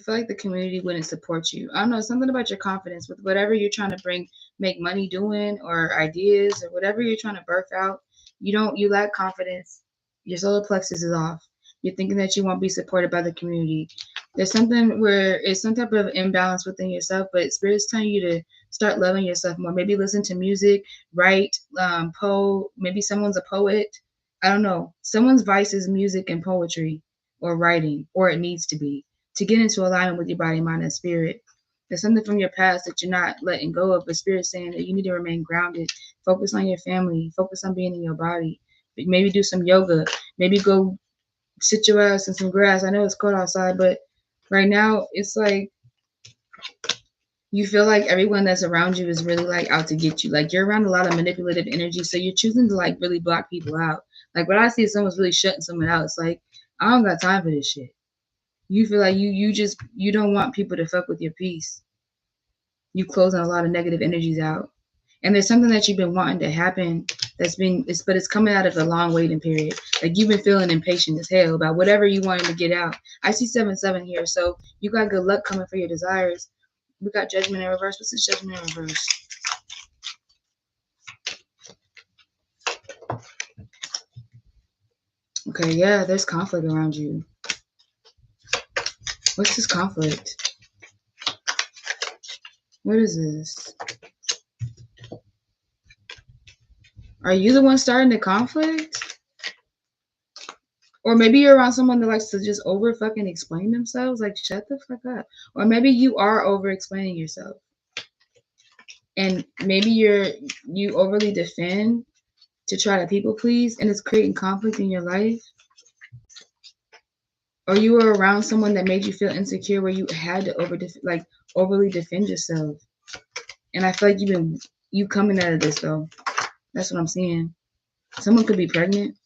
like the community wouldn't support you. I don't know, something about your confidence with whatever you're trying to make money doing, or ideas, or whatever you're trying to birth out. You lack confidence. Your solar plexus is off. You're thinking that you won't be supported by the community. There's something where it's some type of imbalance within yourself, but Spirit's telling you to start loving yourself more. Maybe listen to music, write, maybe someone's a poet. I don't know. Someone's vice is music and poetry, or writing, or it needs to be, to get into alignment with your body, mind, and spirit. There's something from your past that you're not letting go of, but Spirit's saying that you need to remain grounded. Focus on your family. Focus on being in your body. Maybe do some yoga. Maybe go sit your ass in some grass. I know it's cold outside, but right now it's like you feel like everyone that's around you is really like out to get you. Like you're around a lot of manipulative energy, so you're choosing to like really block people out. Like what I see is someone's really shutting someone out. It's like, I don't got time for this shit. You feel like you don't want people to fuck with your peace. You closing a lot of negative energies out. And there's something that you've been wanting to happen but it's coming out of a long waiting period. Like you've been feeling impatient as hell about whatever you wanted to get out. I see 7-7 here, so you got good luck coming for your desires. We got Judgment in reverse. What's this Judgment in reverse? Okay, yeah, there's conflict around you. What's this conflict? What is this? Are you the one starting the conflict? Or maybe you're around someone that likes to just over fucking explain themselves. Like, shut the fuck up. Or maybe you are over explaining yourself. And maybe you overly defend to try to people please, and it's creating conflict in your life. Or you were around someone that made you feel insecure where you had to overly defend yourself. And I feel like you coming out of this though. That's what I'm seeing. Someone could be pregnant.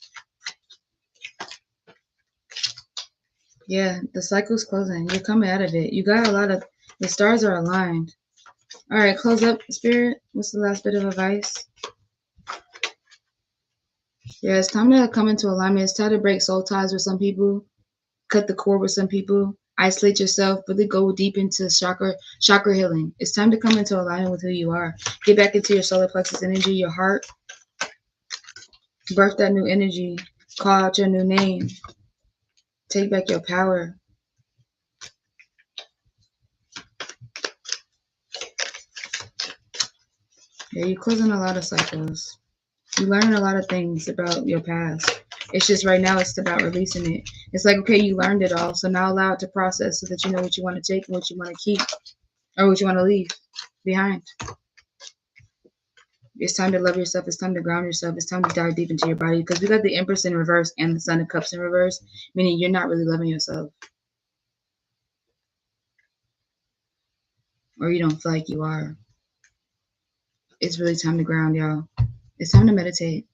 Yeah, the cycle's closing. You're coming out of it. You got the stars are aligned. All right, close up, Spirit. What's the last bit of advice? Yeah, it's time to come into alignment. It's time to break soul ties with some people, cut the cord with some people, isolate yourself, really go deep into chakra healing. It's time to come into alignment with who you are. Get back into your solar plexus energy, your heart. Birth that new energy. Call out your new name. Take back your power. Yeah, you're closing a lot of cycles. You learn a lot of things about your past. It's just right now it's about releasing it. It's like, okay, you learned it all, so now allow it to process so that you know what you want to take and what you want to keep or what you want to leave behind. It's time to love yourself. It's time to ground yourself. It's time to dive deep into your body because we got the Empress in reverse and the Sun of Cups in reverse, meaning you're not really loving yourself. Or you don't feel like you are. It's really time to ground, y'all. It's time to meditate.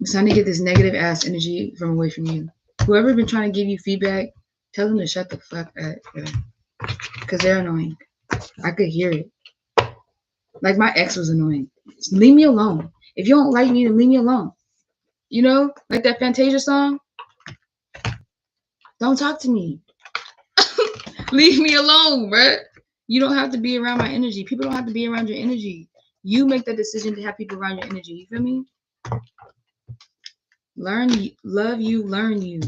It's time to get this negative ass energy from away from you. Whoever been trying to give you feedback, tell them to shut the fuck up. Because they're annoying. I could hear it. Like my ex was annoying. Just leave me alone. If you don't like me, then leave me alone. You know, like that Fantasia song. Don't talk to me. Leave me alone, bruh. You don't have to be around my energy. People don't have to be around your energy. You make the decision to have people around your energy. You feel me? Learn, love you, learn you.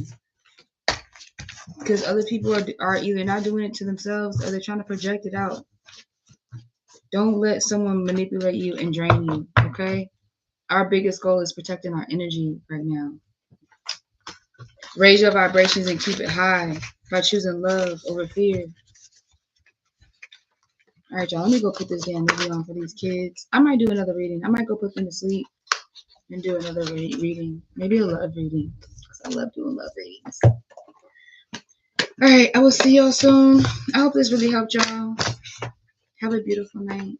Because other people are either not doing it to themselves or they're trying to project it out. Don't let someone manipulate you and drain you, okay? Our biggest goal is protecting our energy right now. Raise your vibrations and keep it high by choosing love over fear. All right, y'all, let me go put this damn movie on for these kids. I might do another reading. I might go put them to sleep and do another reading. Maybe a love reading because I love doing love readings. All right, I will see y'all soon. I hope this really helped y'all. Have a beautiful night.